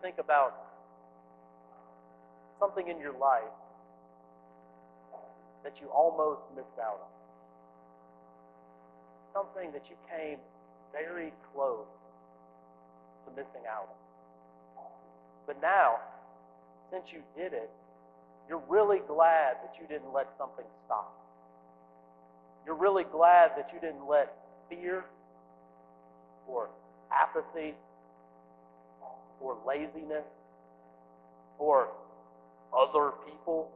think about something in your life that you almost missed out on. Something that you came very close to missing out on. But now, since you did it, you're really glad that you didn't let something stop. You're really glad that you didn't let fear or apathy or laziness or other people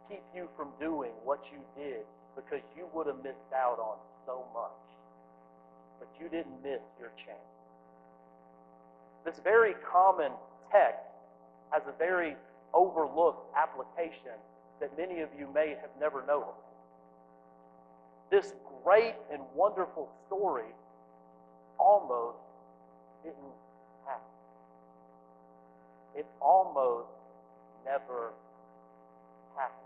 keep you from doing what you did, because you would have missed out on so much. But you didn't miss your chance. This very common text has a very overlooked application that many of you may have never noticed. This great and wonderful story almost didn't happen. It almost never happened.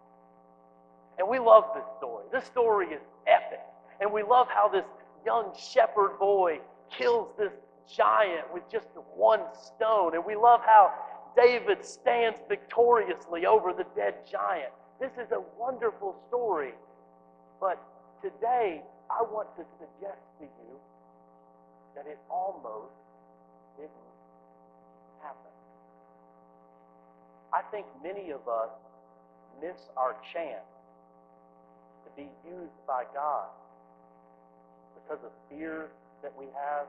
And we love this story. This story is epic. And we love how this young shepherd boy kills this giant with just one stone. And we love how David stands victoriously over the dead giant. This is a wonderful story. But today, I want to suggest to you that it almost didn't happen. I think many of us miss our chance to be used by God because of fears that we have,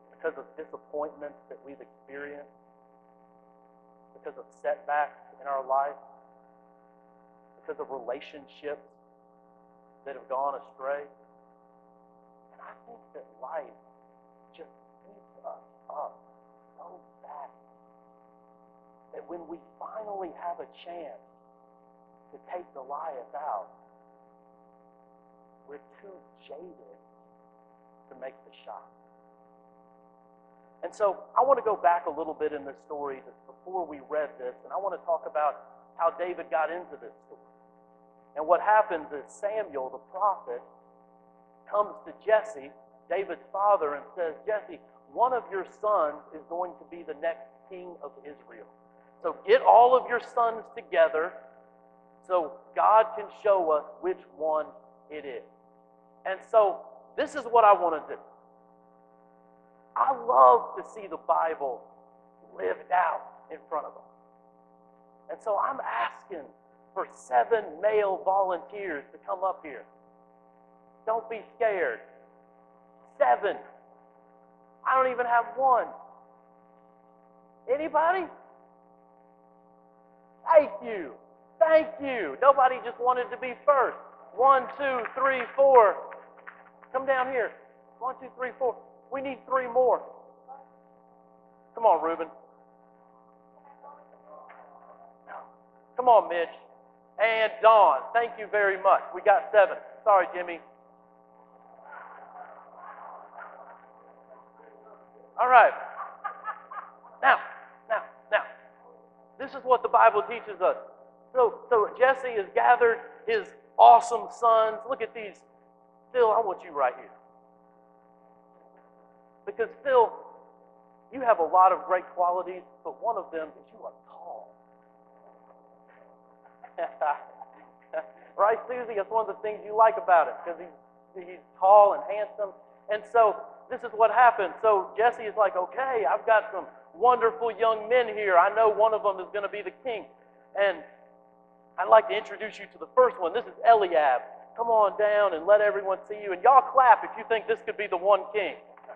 because of disappointments that we've experienced, because of setbacks in our life, because of relationships that have gone astray. And I think that life just beats us up so bad that when we finally have a chance to take Goliath out, we're too jaded to make the shot. And so I want to go back a little bit in this story before we read this, and I want to talk about how David got into this story. And what happens is Samuel, the prophet, comes to Jesse, David's father, and says, Jesse, one of your sons is going to be the next king of Israel. So get all of your sons together so God can show us which one it is. And so this is what I want to do. I love to see the Bible lived out in front of us. And so I'm asking for 7 male volunteers to come up here. Don't be scared. 7. I don't even have 1. Anybody? Thank you. Thank you. Nobody just wanted to be first. 1, 2, 3, 4. Come down here. 1, 2, 3, 4. We need 3 more. Come on, Reuben. Come on, Mitch. And Dawn. Thank you very much. We got 7. Sorry, Jimmy. All right. Now. This is what the Bible teaches us. So Jesse has gathered his awesome sons. Look at these. Phil, I want you right here. Because Phil, you have a lot of great qualities, but one of them is you are tall. Right, Susie? That's one of the things you like about it, because he's tall and handsome. And so this is what happened. So Jesse is like, okay, I've got some wonderful young men here. I know one of them is going to be the king. And I'd like to introduce you to the first one. This is Eliab. Come on down and let everyone see you. And y'all clap if you think this could be the one king.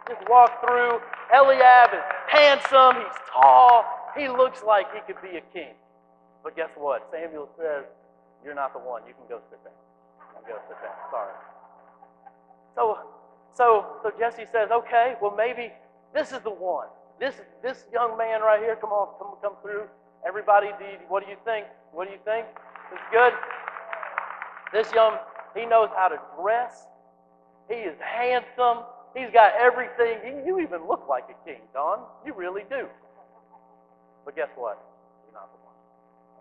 Just walk through. Eliab is handsome. He's tall. He looks like he could be a king. But guess what? Samuel says, you're not the one. You can go sit down. You can go sit down. Sorry. So Jesse says, okay, well maybe this is the one. This young man right here, come on, come through. Everybody, what do you think? What do you think? It's good. He knows how to dress. He is handsome. He's got everything. You even look like a king, Don. You really do. But guess what? You're not the one.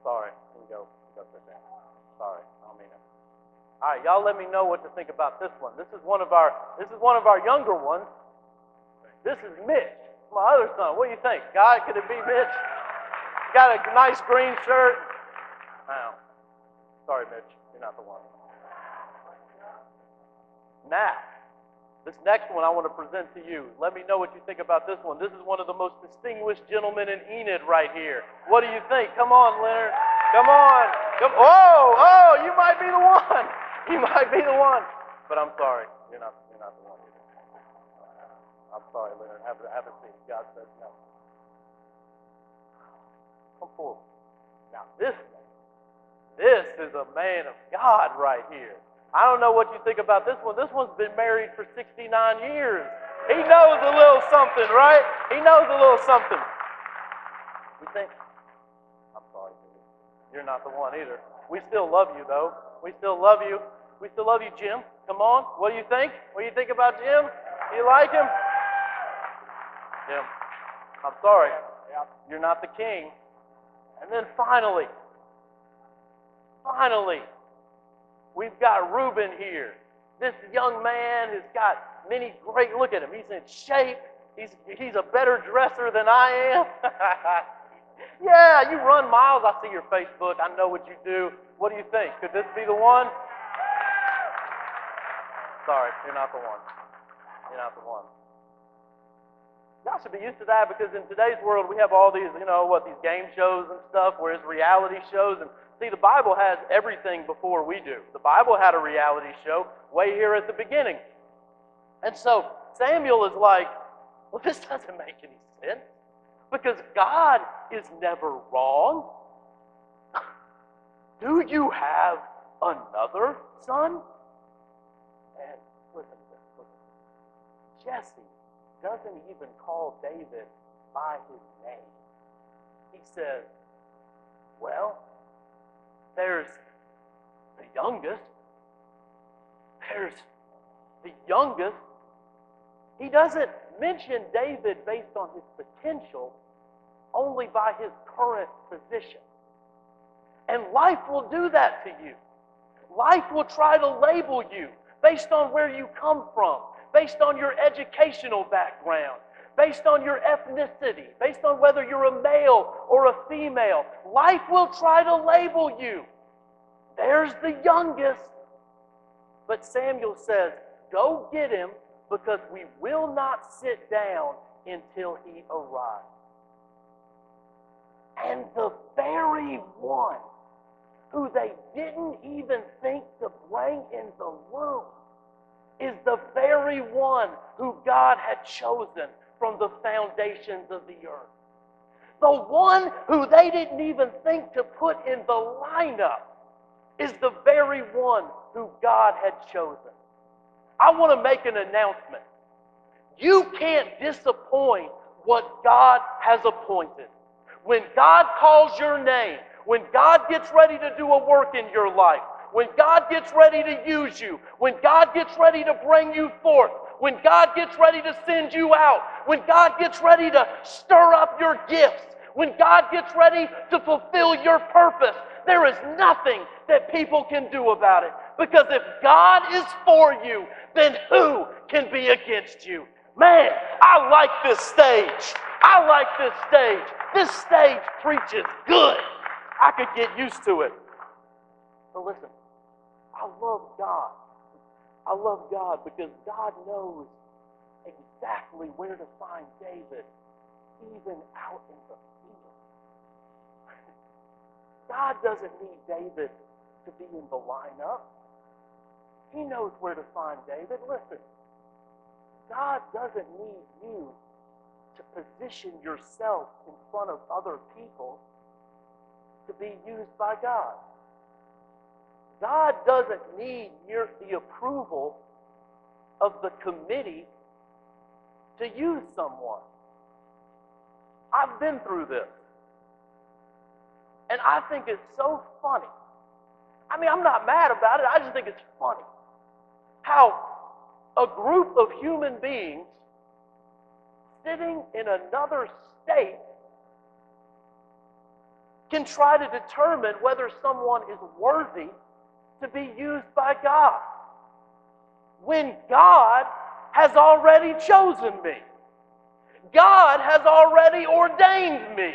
Sorry. Here we go. Go sit down. Sorry. I don't mean it. All right, y'all let me know what to think about this one. This is one of our younger ones. This is Mitch. My other son. What do you think? God, could it be Mitch? Got a nice green shirt. Wow. Sorry, Mitch. You're not the one. Now, this next one I want to present to you. Let me know what you think about this one. This is one of the most distinguished gentlemen in Enid right here. What do you think? Come on, Leonard. Come on. Oh, you might be the one. You might be the one. But I'm sorry. You're not the one either. I'm sorry, Leonard. Have a seat. God says no. Come forward. Now, this is a man of God right here. I don't know what you think about this one. This one's been married for 69 years. He knows a little something, right? He knows a little something. You think? I'm sorry, dude. You're not the one either. We still love you, though. We still love you. We still love you, Jim. Come on. What do you think? What do you think about Jim? Do you like him? Jim, I'm sorry. You're not the king. And then finally, we've got Reuben here. This young man has got many great, look at him. He's in shape. He's a better dresser than I am. Yeah, you run miles. I see your Facebook. I know what you do. What do you think? Could this be the one? Sorry, you're not the one. You're not the one. Y'all should be used to that because in today's world we have all these, these game shows and stuff, where it's reality shows. And see, the Bible has everything before we do. The Bible had a reality show way here at the beginning. And so Samuel is like, well, this doesn't make any sense because God is never wrong. Do you have another son? And listen to this. Jesse doesn't even call David by his name. He says, well, there's the youngest. He doesn't mention David based on his potential, only by his current position. And life will do that to you. Life will try to label you based on where you come from, based on your educational background, based on your ethnicity, based on whether you're a male or a female. Life will try to label you. There's the youngest. But Samuel says, go get him because we will not sit down until he arrives. And the very one who they didn't even think to bring in the room is the very one who God had chosen from the foundations of the earth. The one who they didn't even think to put in the lineup is the very one who God had chosen. I want to make an announcement. You can't disappoint what God has appointed. When God calls your name, when God gets ready to do a work in your life, when God gets ready to use you, when God gets ready to bring you forth, when God gets ready to send you out, when God gets ready to stir up your gifts, when God gets ready to fulfill your purpose, there is nothing that people can do about it. Because if God is for you, then who can be against you? Man, I like this stage. I like this stage. This stage preaches good. I could get used to it. But listen, I love God. I love God because God knows exactly where to find David, even out in the field. God doesn't need David to be in the lineup. He knows where to find David. Listen, God doesn't need you to position yourself in front of other people to be used by God. God doesn't need the approval of the committee to use someone. I've been through this. And I think it's so funny. I mean, I'm not mad about it. I just think it's funny how a group of human beings sitting in another state can try to determine whether someone is worthy to be used by God when God has already chosen me. God has already ordained me.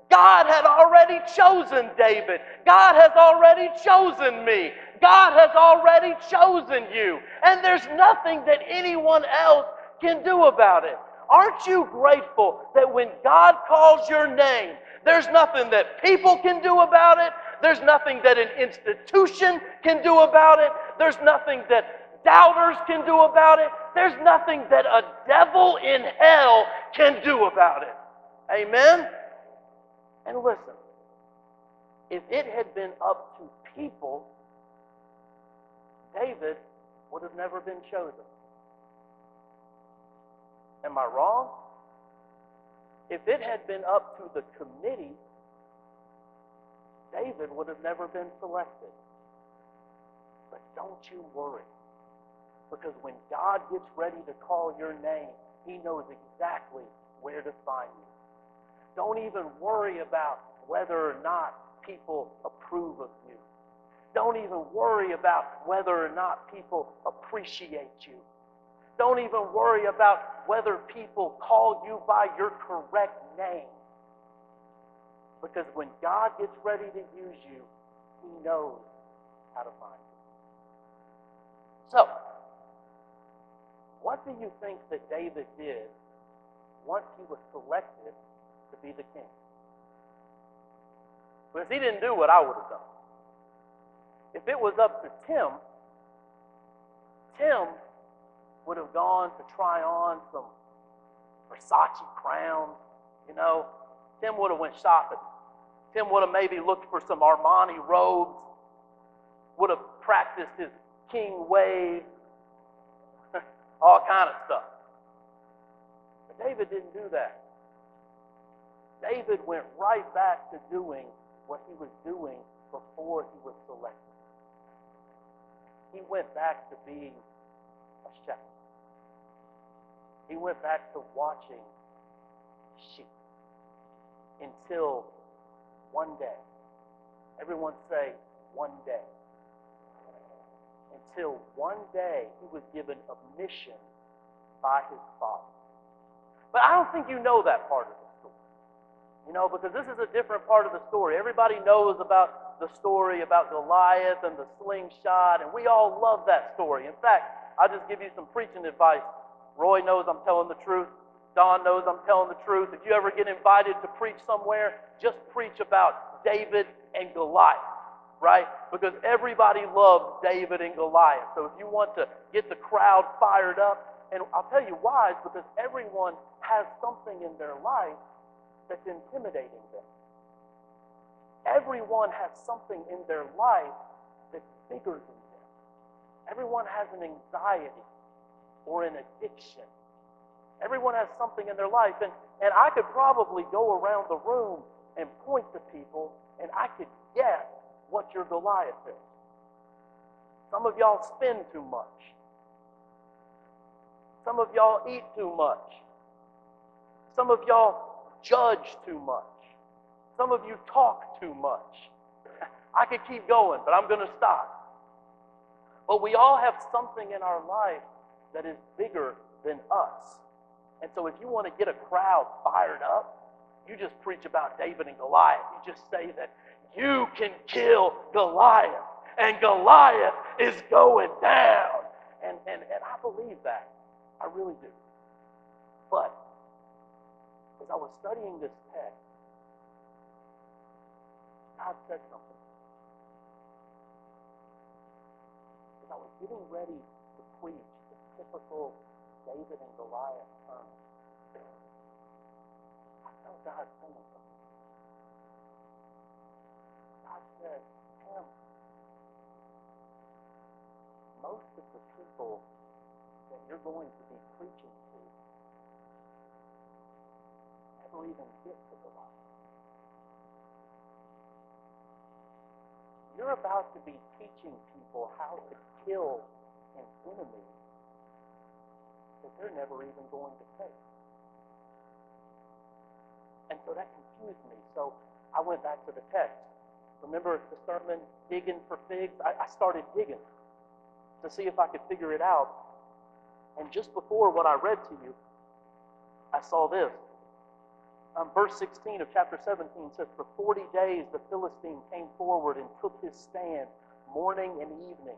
God had already chosen David. God has already chosen me. God has already chosen you. And there's nothing that anyone else can do about it. Aren't you grateful that when God calls your name, there's nothing that people can do about it? There's nothing that an institution can do about it. There's nothing that doubters can do about it. There's nothing that a devil in hell can do about it. Amen? And listen, if it had been up to people, David would have never been chosen. Am I wrong? If it had been up to the committee, David would have never been selected. But don't you worry, because when God gets ready to call your name, He knows exactly where to find you. Don't even worry about whether or not people approve of you. Don't even worry about whether or not people appreciate you. Don't even worry about whether people call you by your correct name. Because when God gets ready to use you, He knows how to find you. So, what do you think that David did once he was selected to be the king? Because he didn't do what I would have done. If it was up to Tim would have gone to try on some Versace crowns, Tim would have went shopping. Tim would have maybe looked for some Armani robes, would have practiced his king wave, all kind of stuff. But David didn't do that. David went right back to doing what he was doing before he was selected. He went back to being a shepherd. He went back to watching sheep until one day. Everyone say, one day. Until one day he was given a mission by his father. But I don't think you know that part of the story. Because this is a different part of the story. Everybody knows about the story about Goliath and the slingshot, and we all love that story. In fact, I'll just give you some preaching advice. Roy knows I'm telling the truth. Don knows I'm telling the truth. If you ever get invited to preach somewhere, just preach about David and Goliath, right? Because everybody loves David and Goliath. So if you want to get the crowd fired up, and I'll tell you why, it's because everyone has something in their life that's intimidating them. Everyone has something in their life that's bigger than them. Everyone has an anxiety or an addiction. Everyone has something in their life. And I could probably go around the room and point to people, and I could guess what your Goliath is. Some of y'all spend too much. Some of y'all eat too much. Some of y'all judge too much. Some of you talk too much. I could keep going, but I'm going to stop. But we all have something in our life that is bigger than us. And so if you want to get a crowd fired up, you just preach about David and Goliath. You just say that you can kill Goliath, and Goliath is going down. And I believe that. I really do. But as I was studying this text, God said something. As I was getting ready to preach the typical David and Goliath sermon, I felt God saying something. God said, Tim, most of the people that you're going to be preaching to never even get to Goliath. You're about to be teaching people how to kill an enemy that they're never even going to face. And so that confused me. So I went back to the text. Remember the sermon, digging for figs? I started digging to see if I could figure it out. And just before what I read to you, I saw this. Verse 16 of chapter 17 says, "For 40 days the Philistine came forward and took his stand morning and evening."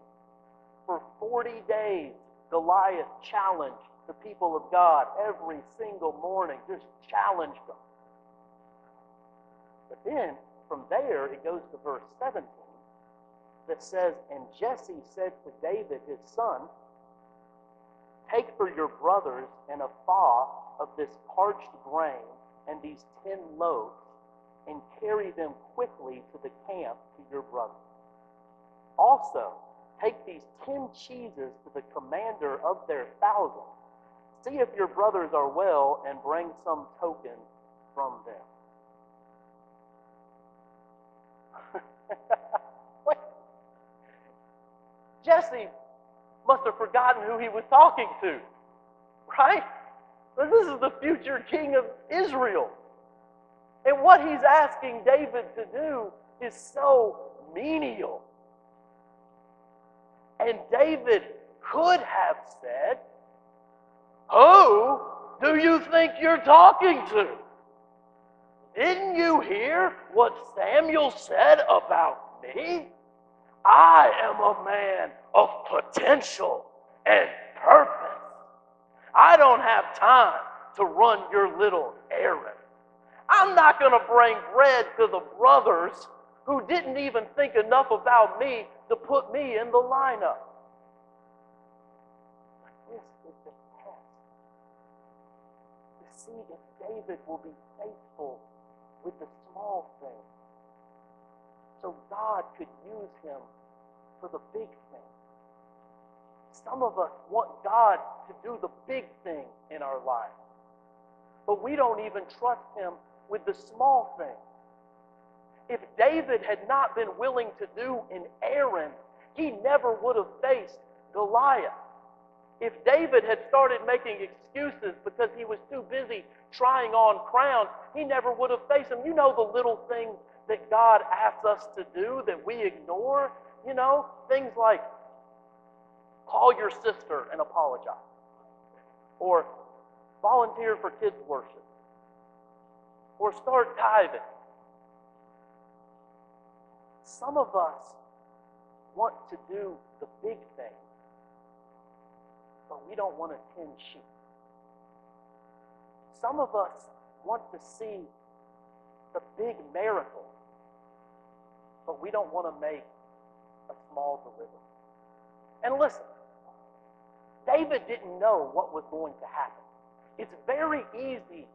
For 40 days, Goliath challenged the people of God every single morning, just challenged them. But then, from there, it goes to verse 17 that says, "And Jesse said to David, his son, 'Take for your brothers an ephah of this parched grain and these 10 loaves, and carry them quickly to the camp to your brothers. Also, take these 10 cheeses to the commander of their 1,000. See if your brothers are well, and bring some token from them.'" What? Jesse must have forgotten who he was talking to, right? But this is the future king of Israel. And what he's asking David to do is so menial. And David could have said, "Who do you think you're talking to? Didn't you hear what Samuel said about me? I am a man of potential and purpose. I don't have time to run your little errand. I'm not going to bring bread to the brothers who didn't even think enough about me to put me in the lineup." This is the test to see if David will be faithful with the small things, so God could use him for the big thing. Some of us want God to do the big thing in our life, but we don't even trust him with the small thing. If David had not been willing to do an errand, he never would have faced Goliath. If David had started making excuses because he was too busy trying on crowns, he never would have faced him. You know, the little things that God asks us to do that we ignore, things like call your sister and apologize, or volunteer for kids worship, or start tithing. Some of us want to do the big thing, but we don't want to tend sheep. Some of us want to see the big miracle, but we don't want to make a small deliverance. And listen, David didn't know what was going to happen. It's very easy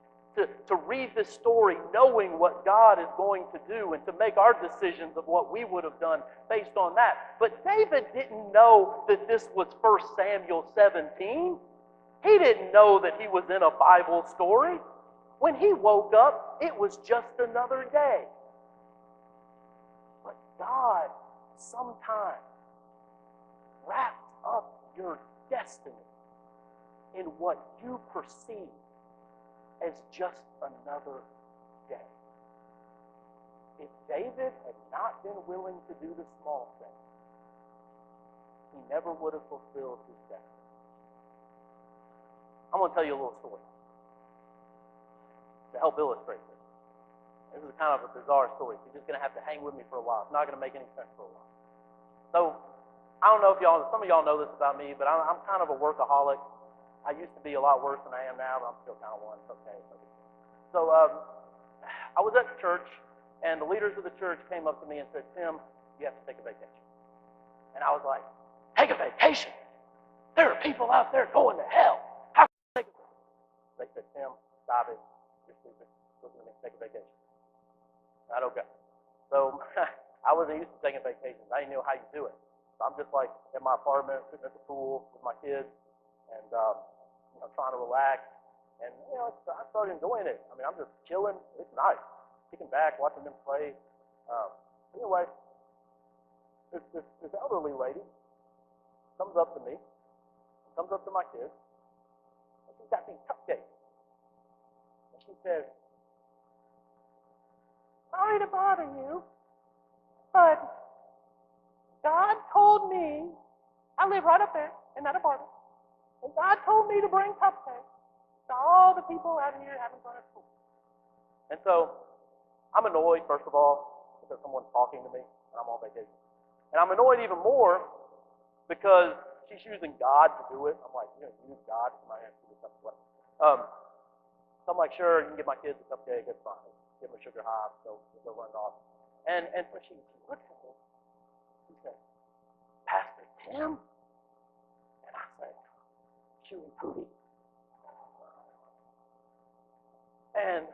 to read this story knowing what God is going to do and to make our decisions of what we would have done based on that. But David didn't know that this was 1 Samuel 17. He didn't know that he was in a Bible story. When he woke up, it was just another day. But God sometimes wraps up your destiny in what you perceive as just another day. If David had not been willing to do the small thing, he never would have fulfilled his destiny. I'm going to tell you a little story to help illustrate this. This is kind of a bizarre story. You're just going to have to hang with me for a while. It's not going to make any sense for a while. So, I don't know if some of y'all know this about me, but I'm kind of a workaholic. I used to be a lot worse than I am now, but I'm still kind of one. It's okay. So I was at church, and the leaders of the church came up to me and said, "Tim, you have to take a vacation." And I was like, "Take a vacation? There are people out there going to hell. How can I take a vacation?" They said, "Tim, stop it. You're stupid. Listen to me. Take a vacation." I said, "Okay." So I wasn't used to taking vacations. I didn't know how you do it. So I'm just like in my apartment, sitting at the pool with my kids, and trying to relax. And I started enjoying it. I mean, I'm just chilling. It's nice, kicking back, watching them play. Anyway, this elderly lady comes up to me, comes up to my kids, and she's got these cupcakes. And she says, "Sorry to bother you, but God told me," I live right up there in that apartment, "and God told me to bring cupcakes. all the people out here having fun at school. And so I'm annoyed, first of all, because someone's talking to me and I'm on vacation. And I'm annoyed even more because she's using God to do it. I'm like, you know, use God to my hands to do something. So I'm like, sure, you can give my kids a cupcake, that's fine. Give them a sugar high, so they'll run off. And so she looks at me, she says, Pastor Tim? And I say, shooting Pootie. And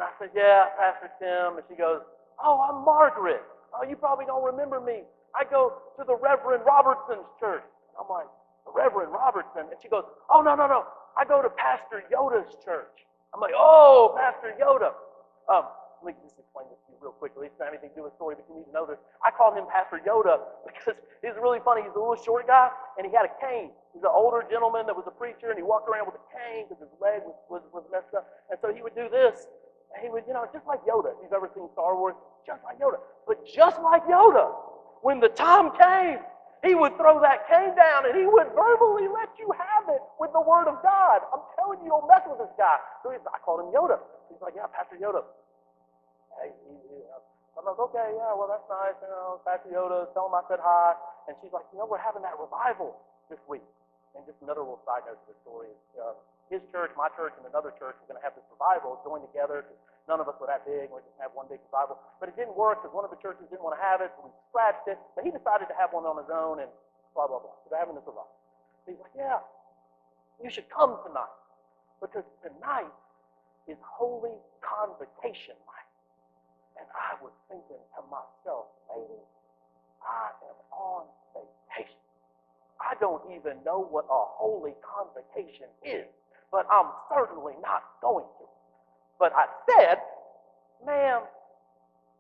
I said, yeah, Pastor Tim. And she goes, oh, I'm Margaret. Oh, you probably don't remember me. I go to the Reverend Robertson's church. I'm like, the Reverend Robertson? And she goes, oh, no. I go to Pastor Yoda's church. I'm like, oh, Pastor Yoda. Let me just explain this to you real quickly. It's not anything to do with the story, but you need to know this. I called him Pastor Yoda because he's really funny. He's a little short guy, and he had a cane. He's an older gentleman that was a preacher, and he walked around with a cane because his leg was messed up. And so he would do this. And he would, just like Yoda. If you've ever seen Star Wars, just like Yoda. But just like Yoda, when the time came, he would throw that cane down, and he would verbally let you have it with the Word of God. I'm telling you, don't mess with this guy. So I called him Yoda. He's like, yeah, Pastor Yoda. Hey, I'm like, okay, yeah, well, that's nice. Pastor Yoda, tell him I said hi. And she's like, we're having that revival this week. And just another little side note to the story is his church, my church, and another church were going to have this revival joined together because none of us were that big. We just have one big revival. But it didn't work because one of the churches didn't want to have it, so we scratched it. But he decided to have one on his own and blah, blah, blah. So they're having this revival. So he's like, yeah, you should come tonight because tonight is Holy Convocation night. And I was thinking to myself, lady, I am on vacation. I don't even know what a holy convocation is, but I'm certainly not going to. But I said, ma'am,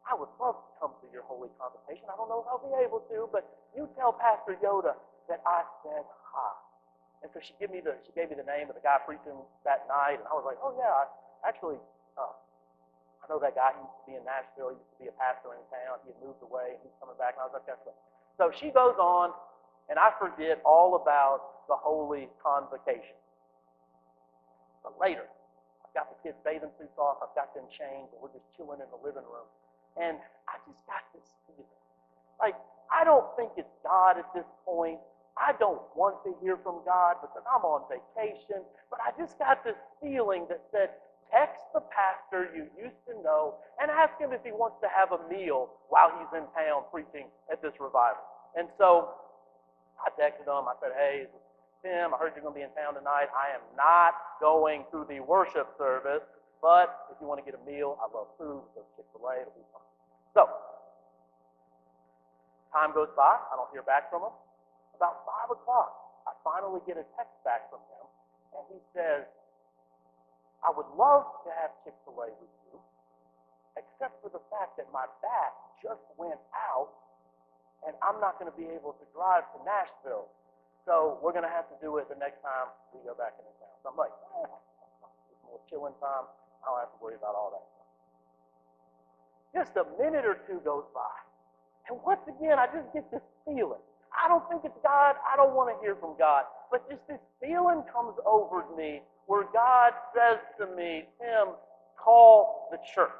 I would love to come to your holy convocation. I don't know if I'll be able to, but you tell Pastor Yoda that I said hi. And so she gave me the name of the guy preaching that night, and I was like, oh yeah, I know that guy. He used to be in Nashville. He used to be a pastor in town. He had moved away, and he's coming back. And I was like, that's good. So she goes on, and I forget all about the holy convocation. But later, I've got the kids' bathing suits off. I've got them changed, and we're just chilling in the living room. And I just got this feeling. Like, I don't think it's God at this point. I don't want to hear from God because I'm on vacation. But I just got this feeling that said, text the pastor you used to know and ask him if he wants to have a meal while he's in town preaching at this revival. And so I texted him. I said, hey, Tim, I heard you're going to be in town tonight. I am not going to the worship service, but if you want to get a meal, I love food, so Chick-fil-A, it'll be fun. So time goes by. I don't hear back from him. About 5 o'clock, I finally get a text back from him, and he says, I would love to have Chick-fil-A with you, except for the fact that my back just went out, and I'm not going to be able to drive to Nashville. So we're going to have to do it the next time we go back into town. So I'm like, it's more chilling time. I don't have to worry about all that stuff. Just a minute or two goes by, and once again, I just get this feeling. I don't think it's God. I don't want to hear from God. But just this feeling comes over me where God says to me, Tim, call the church.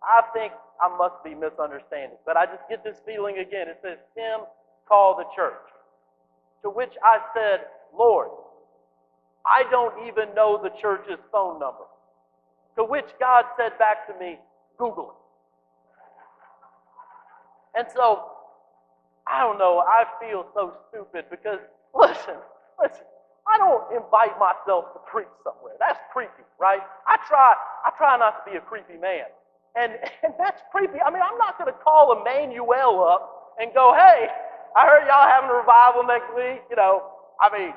I think I must be misunderstanding, but I just get this feeling again. It says, Tim, call the church. To which I said, Lord, I don't even know the church's phone number. To which God said back to me, Google it. And so, I don't know, I feel so stupid because, listen, I don't invite myself to preach somewhere. That's creepy, right? I try not to be a creepy man. And that's creepy. I mean, I'm not going to call Emmanuel up and go, hey, I heard y'all having a revival next week. I mean,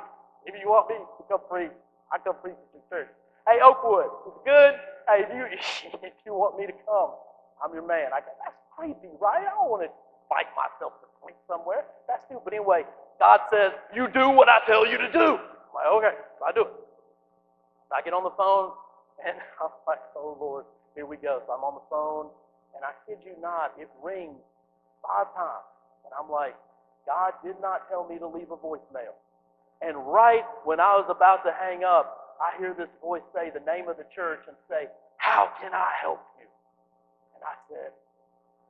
if you want me to come preach, I come preach at your church. Hey, Oakwood, it's good. Hey, if you want me to come, I'm your man. That's creepy, right? I don't want to invite myself to preach somewhere. That's stupid. But anyway, God says, you do what I tell you to do. I'm like, okay, so I do it. So I get on the phone, and I'm like, oh, Lord, here we go. So I'm on the phone, and I kid you not, it rings 5 times. And I'm like, God did not tell me to leave a voicemail. And right when I was about to hang up, I hear this voice say the name of the church and say, "How can I help you?" And I said,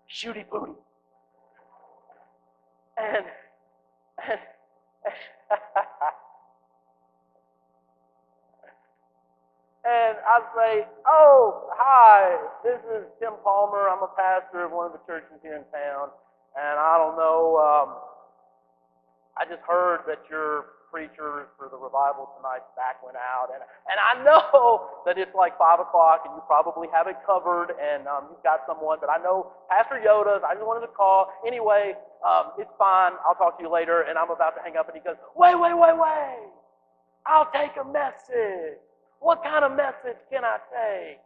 "Shooty booty." And and I say, "Oh, hi, this is Tim Palmer. I'm a pastor of one of the churches here in town. And I don't know, I just heard that your preacher for the revival tonight's back went out. And I know that it's like 5 o'clock and you probably have it covered and you've got someone. But I know Pastor Yoda's. I just wanted to call. Anyway, it's fine. I'll talk to you later." And I'm about to hang up and he goes, wait. I'll take a message. What kind of message can I take?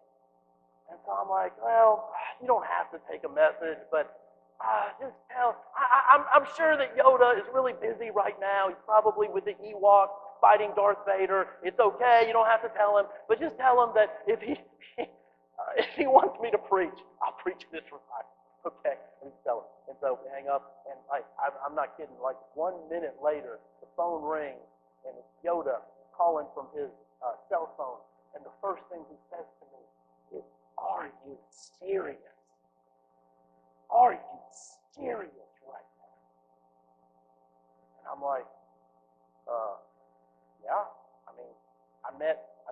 And so I'm like, well, you don't have to take a message, but just tell. I'm sure that Yoda is really busy right now. He's probably with the Ewoks fighting Darth Vader. It's okay. You don't have to tell him, but just tell him that if he wants me to preach, I'll preach this revival. Okay, and tell him. And so we hang up, and I'm not kidding. Like 1 minute later, the phone rings, and it's Yoda calling from his cell phone, and the first thing he says to me is, "Are you serious? Are you serious right now?" And I'm like, yeah. I mean, I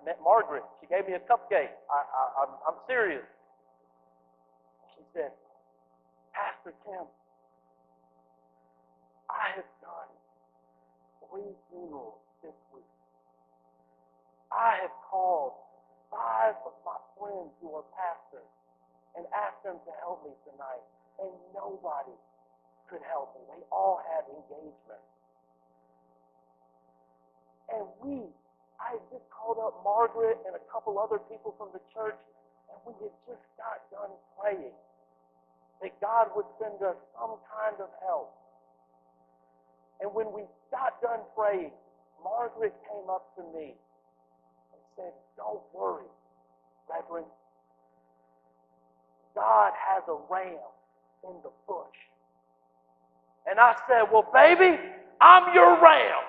met Margaret. She gave me a cupcake. I'm serious. She said, "Pastor Tim, I have done 3 funerals this week. I have called 5 of my friends who are pastors and asked them to help me tonight, and nobody could help me. They all had engagement. And I had just called up Margaret and a couple other people from the church, and we had just got done praying that God would send us some kind of help. And when we got done praying, Margaret came up to me and said, 'Don't worry, Reverend. God has a ram in the bush.' And I said, 'Well, baby, I'm your ram.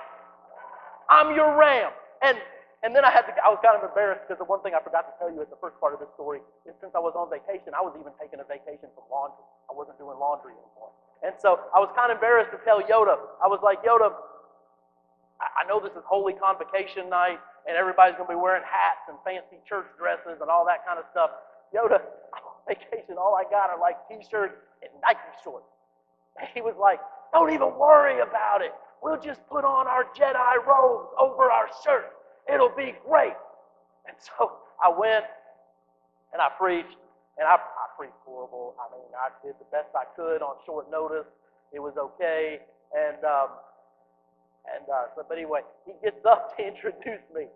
I'm your ram.'" And then I was kind of embarrassed because the one thing I forgot to tell you at the first part of this story is since I was on vacation, I was even taking a vacation from laundry. I wasn't doing laundry anymore. And so I was kind of embarrassed to tell Yoda. I was like, "Yoda, I know this is Holy Convocation night and everybody's going to be wearing hats and fancy church dresses and all that kind of stuff. Yoda, I'm on vacation. All I got are like t-shirts and Nike shorts." And he was like, "Don't even worry about it. We'll just put on our Jedi robes over our shirts. It'll be great." And so I went and I preached, and I preached horrible. I mean, I did the best I could on short notice. It was okay. But anyway, he gets up to introduce me.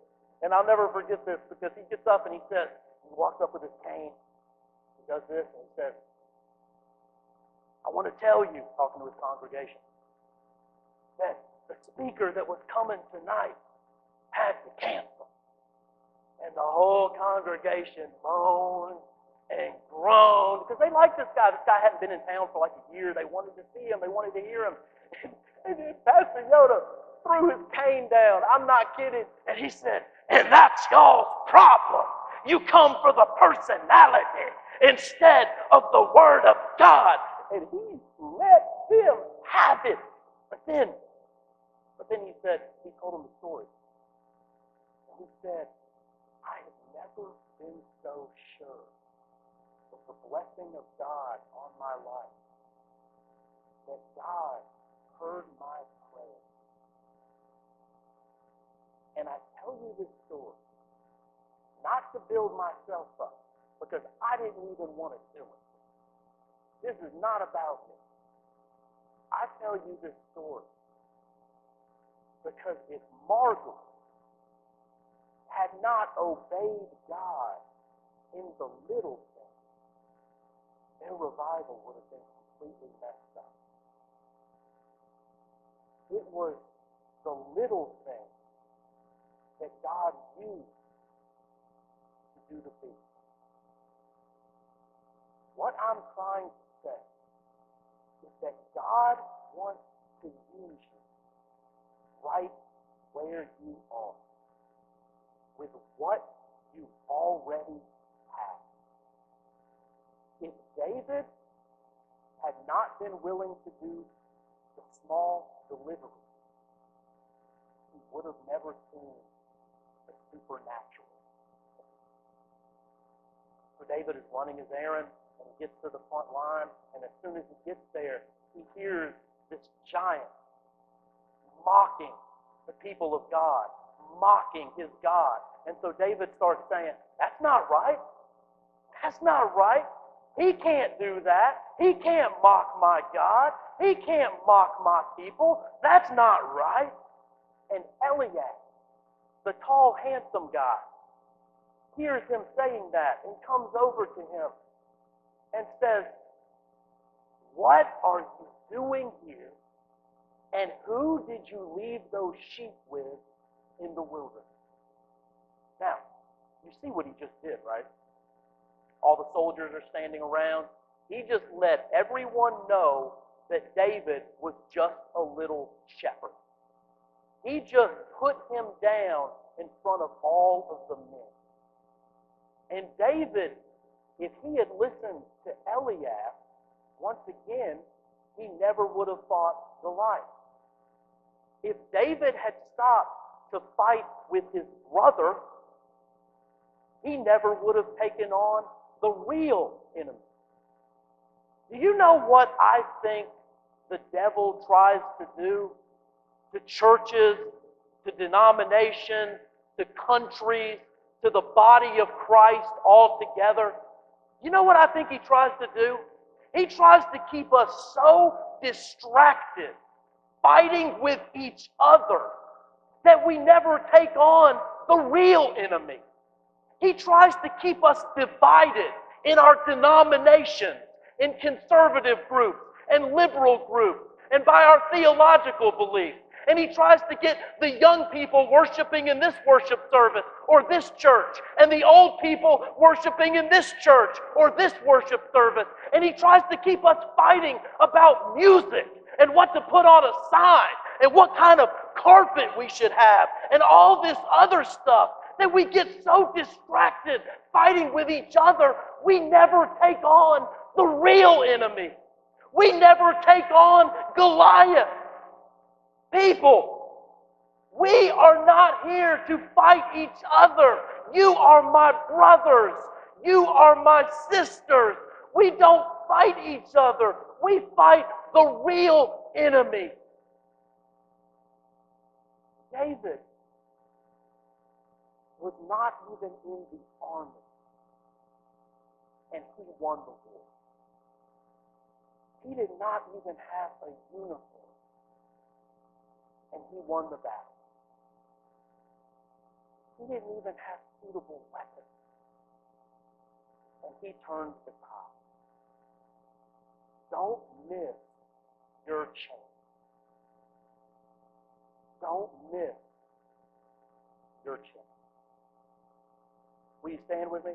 And I'll never forget this because he gets up and he says, he walks up with his cane. He does this and he says, "I want to tell you," talking to his congregation, "that the speaker that was coming tonight had to cancel." And the whole congregation moaned and groaned because they liked this guy. This guy hadn't been in town for like a year. They wanted to see him. They wanted to hear him. And then Pastor Yoda threw his cane down. I'm not kidding. And he said, "And that's y'all's problem. You come for the personality instead of the Word of God." And he let them have it. But then he said, he told him the story. And he said, "I have never been so sure of the blessing of God on my life that God heard my prayer." And I tell you this story not to build myself up, because I didn't even want to do it. This is not about me. I tell you this story because if Margaret had not obeyed God in the little things, their revival would have been completely messed up. It was the little things that God used to do the big. What I'm trying to say is that God wants to to use you right where you are with what you already have. If David had not been willing to do the small delivery, he would have never seen the supernatural. So David is running his errand, and he gets to the front line, and as soon as he gets there, he hears this giant mocking the people of God, mocking his God. And so David starts saying, that's not right. That's not right. He can't do that. He can't mock my God. He can't mock my people. That's not right. And Eliab, the tall, handsome guy, hears him saying that and comes over to him and says, what are you doing here? And who did you leave those sheep with in the wilderness? Now, you see what he just did, right? All the soldiers are standing around. He just let everyone know that David was just a little shepherd. He just put him down in front of all of the men. And David, if he had listened to Eliab, once again, he never would have fought Goliath. If David had stopped to fight with his brother, he never would have taken on the real enemy. Do you know what I think the devil tries to do to churches, to denominations, to countries, to the body of Christ altogether? You know what I think he tries to do? He tries to keep us so distracted, fighting with each other, that we never take on the real enemy. He tries to keep us divided in our denominations, in conservative groups and liberal groups, and by our theological beliefs. And he tries to get the young people worshiping in this worship service or this church, and the old people worshiping in this church or this worship service. And he tries to keep us fighting about music and what to put on a sign and what kind of carpet we should have and all this other stuff, that we get so distracted fighting with each other, we never take on the real enemy. We never take on Goliath. People, we are not here to fight each other. You are my brothers. You are my sisters. We don't fight each other. We fight the real enemy. David was not even in the army, and he won the war. He did not even have a uniform, and he won the battle. He didn't even have suitable weapons, and he turned the tide. Don't miss your chance. Don't miss your chance. Will you stand with me?